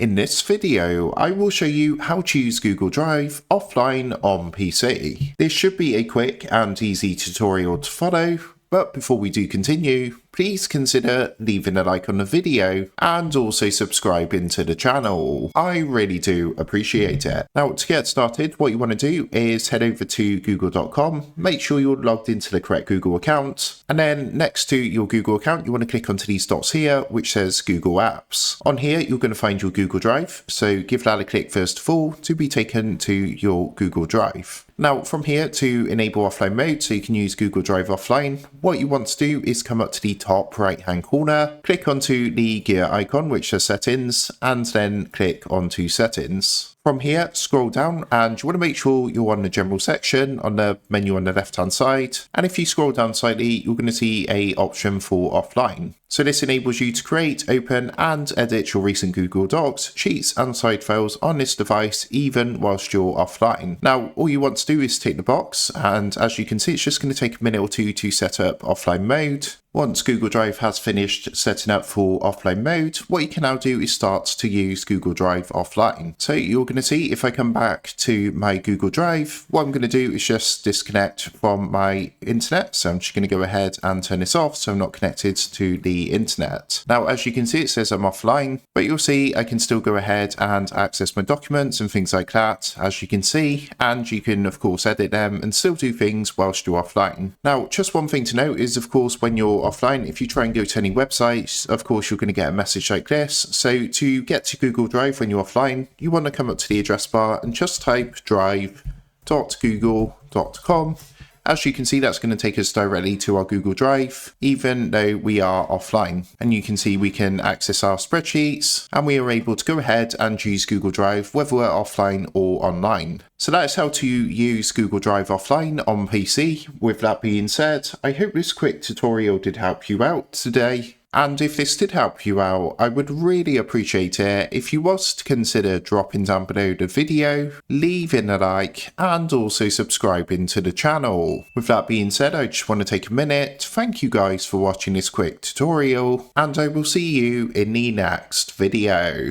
In this video, I will show you how to use Google Drive offline on PC. This should be a quick and easy tutorial to follow, but before we do continue, please consider leaving a like on the video and also subscribing to the channel. I really do appreciate it. Now, to get started, what you want to do is head over to google.com, make sure you're logged into the correct Google account, and then next to your Google account, you want to click onto these dots here, which says Google Apps. On here, you're going to find your Google Drive, so give that a click first of all to be taken to your Google Drive. Now, from here to enable offline mode, so you can use Google Drive offline, what you want to do is come up to the top right hand corner, click onto the gear icon which says settings, and then click onto settings. From here, scroll down and you want to make sure you're on the general section on the menu on the left hand side. And if you scroll down slightly, you're going to see an option for offline. So this enables you to create, open and edit your recent Google Docs, Sheets and side files on this device even whilst you're offline. Now, all you want to do is tick the box, and as you can see, it's just going to take a minute or two to set up offline mode. Once Google Drive has finished setting up for offline mode, what you can now do is start to use Google Drive offline. So you're going to see if I come back to my Google Drive, what I'm going to do is just disconnect from my internet. So I'm just going to go ahead and turn this off so I'm not connected to the internet. Now, as you can see, it says I'm offline, but you'll see I can still go ahead and access my documents and things like that, as you can see, and you can of course edit them and still do things whilst you're offline. Now, just one thing to note is, of course, when you're offline, if you try and go to any websites, of course you're going to get a message like this. So to get to Google Drive when you're offline, you want to come up to the address bar and just type drive.google.com. As you can see, that's going to take us directly to our Google Drive, even though we are offline. And you can see we can access our spreadsheets, and we are able to go ahead and use Google Drive whether we're offline or online. So that is how to use Google Drive offline on PC. With that being said, I hope this quick tutorial did help you out today. And if this did help you out, I would really appreciate it if you was to consider dropping down below the video, leaving a like, and also subscribing to the channel. With that being said, I just want to take a minute to thank you guys for watching this quick tutorial, and I will see you in the next video.